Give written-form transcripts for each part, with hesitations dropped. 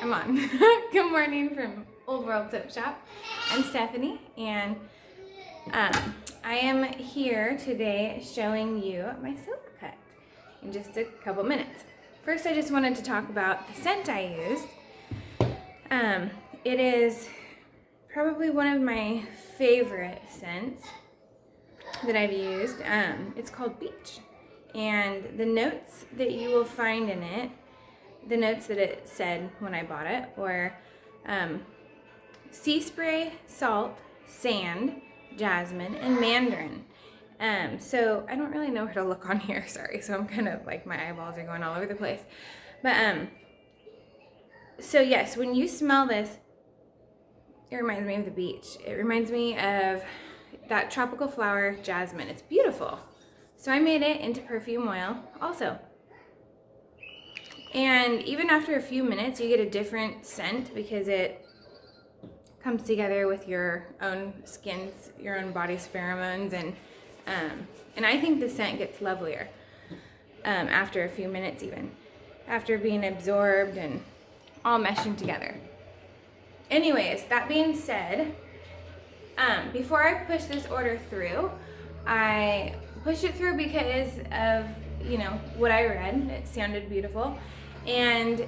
I'm on. Good morning from Old World Soap Shop. I'm Stephanie, and I am here today showing you my soap cut in just a couple minutes. First, I just wanted to talk about the scent I used. It is probably one of my favorite scents that I've used. It's called Beach, and the notes that you will find in it, the notes that it said when I bought it, were sea spray, salt, sand, jasmine, and mandarin. So I don't really know where to look on here, sorry. So I'm kind of like, my eyeballs are going all over the place. But so yes, when you smell this, it reminds me of the beach. It reminds me of that tropical flower, jasmine. It's beautiful. So I made it into perfume oil also. And even after a few minutes, you get a different scent because it comes together with your own skin's, your own body's pheromones, and I think the scent gets lovelier after a few minutes, even after being absorbed and all meshing together. Anyways, that being said, before I push this order through, I pushed it through because of, you know, what I read. It sounded beautiful, and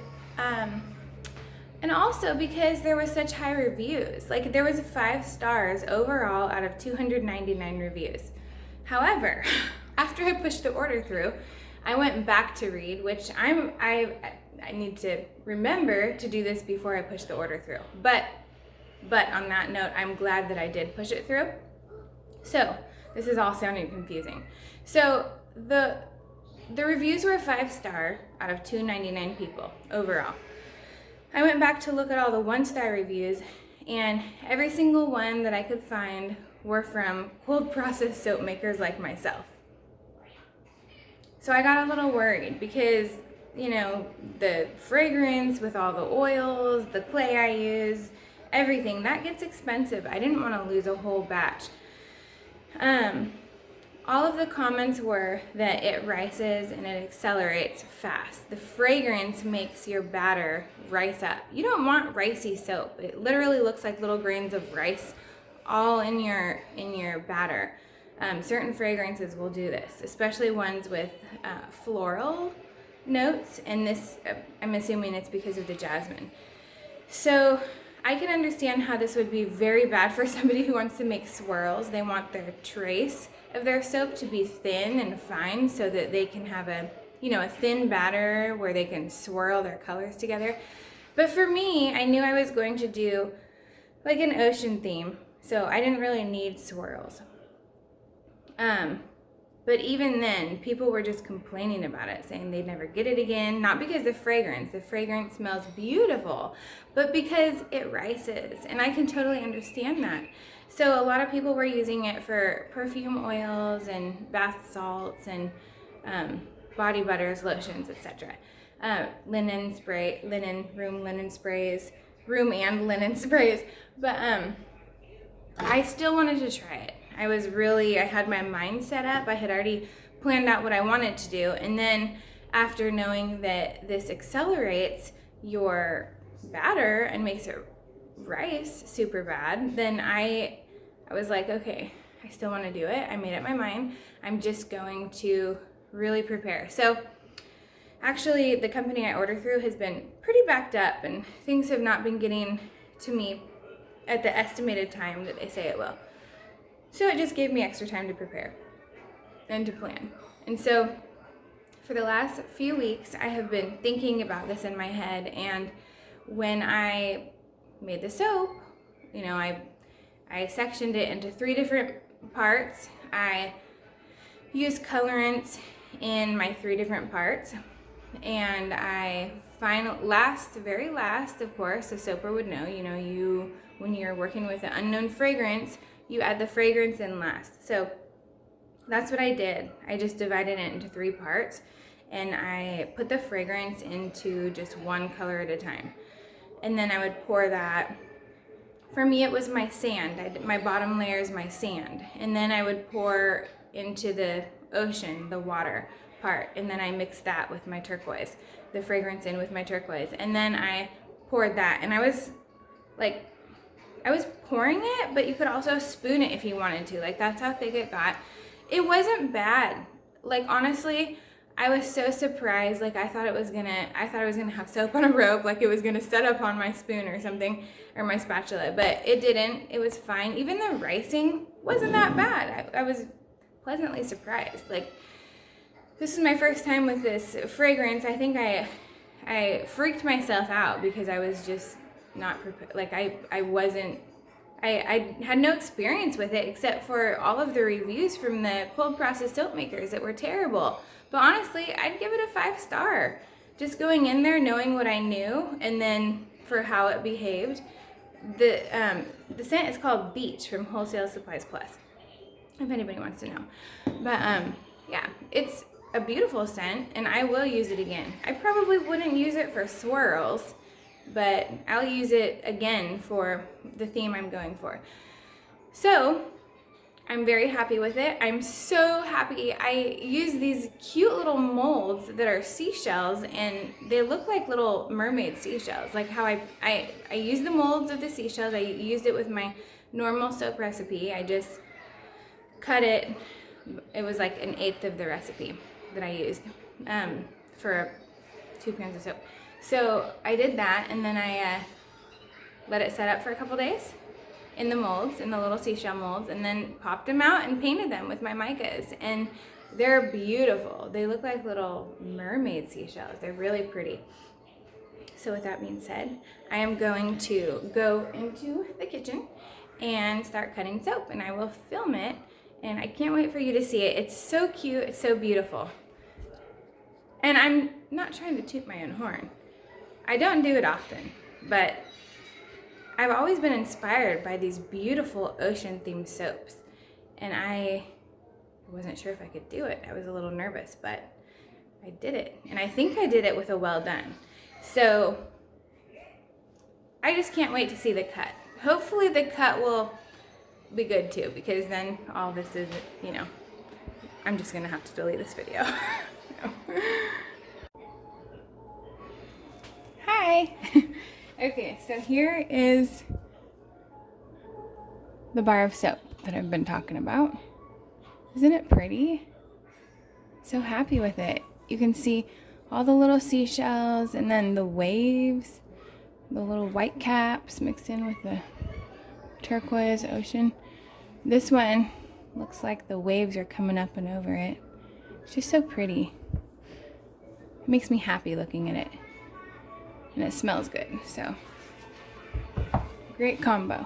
also because there were such high reviews. Like, there was 5 stars overall out of 299 reviews. However, after I pushed the order through, I went back to read, which I need to remember to do this before I push the order through. But on that note, I'm glad that I did push it through. So this is all sounding confusing. So the reviews were 5-star out of 299 people overall. I went back to look at all the 1-star reviews, and every single one that I could find were from cold process soap makers like myself. So I got a little worried because, you know, the fragrance with all the oils, the clay I use, everything, that gets expensive. I didn't want to lose a whole batch. All of the comments were that it rices and it accelerates fast. The fragrance makes your batter rice up. You don't want ricey soap. It literally looks like little grains of rice all in your batter. Certain fragrances will do this, especially ones with floral notes, and this, I'm assuming it's because of the jasmine. So I can understand how this would be very bad for somebody who wants to make swirls. They want their trace of their soap to be thin and fine so that they can have a thin batter where they can swirl their colors together. But for me, I knew I was going to do like an ocean theme, so I didn't really need swirls. But even then, people were just complaining about it, saying they'd never get it again. Not because the fragrance smells beautiful, but because it rices. And I can totally understand that. So a lot of people were using it for perfume oils and bath salts and body butters, lotions, etc. Room and linen sprays. But I still wanted to try it. I had my mind set up. I had already planned out what I wanted to do. And then after knowing that this accelerates your batter and makes it rice super bad, then I was like, okay, I still want to do it. I made up my mind. I'm just going to really prepare. So actually, the company I order through has been pretty backed up, and things have not been getting to me at the estimated time that they say it will. So it just gave me extra time to prepare and to plan. And so for the last few weeks, I have been thinking about this in my head. And when I made the soap, you know, I sectioned it into 3 different parts. I used colorants in my 3 different parts. And very last, of course, the soaper would know, when you're working with an unknown fragrance, you add the fragrance in last. So that's what I did. I just divided it into 3 parts, and I put the fragrance into just 1 color at a time. And then I would pour that. For me, it was my sand. My bottom layer is my sand. And then I would pour into the ocean, the water part. And then I mixed that with my turquoise, the fragrance in with my turquoise. And then I poured that, and I was pouring it, but you could also spoon it if you wanted to. Like, that's how thick it got. It wasn't bad. Like, honestly, I was so surprised. Like, I thought I was gonna have soap on a rope, like it was gonna set up on my spoon or something, or my spatula, but it didn't. It was fine. Even the ricing wasn't that bad. I was pleasantly surprised. Like, this is my first time with this fragrance. I think I freaked myself out because I was just not prepared. Like, I had no experience with it except for all of the reviews from the cold process soap makers that were terrible. But honestly, I'd give it a 5-star. Just going in there, knowing what I knew, and then for how it behaved. The scent is called Beach from Wholesale Supplies Plus, if anybody wants to know. But yeah, it's a beautiful scent, and I will use it again. I probably wouldn't use it for swirls, but I'll use it again for the theme I'm going for. So I'm very happy with it. I'm so happy. I use these cute little molds that are seashells, and they look like little mermaid seashells. Like how I use the molds of the seashells. I used it with my normal soap recipe. I just cut it. It was like 1/8 of the recipe that I used for 2 pans of soap. So I did that, and then I let it set up for a couple days in the molds, in the little seashell molds, and then popped them out and painted them with my micas. And they're beautiful. They look like little mermaid seashells. They're really pretty. So with that being said, I am going to go into the kitchen and start cutting soap, and I will film it, and I can't wait for you to see it. It's so cute. It's so beautiful. And I'm not trying to toot my own horn. I don't do it often, but I've always been inspired by these beautiful ocean-themed soaps, and I wasn't sure if I could do it. I was a little nervous, but I did it, and I think I did it with a well done. So I just can't wait to see the cut. Hopefully the cut will be good too, because then all this is, you know, I'm just gonna have to delete this video. Hi. Okay, so here is the bar of soap that I've been talking about. Isn't it pretty? So happy with it. You can see all the little seashells, and then the waves, the little white caps mixed in with the turquoise ocean. This one looks like the waves are coming up and over it. It's just so pretty. It makes me happy looking at it. And it smells good, so great combo.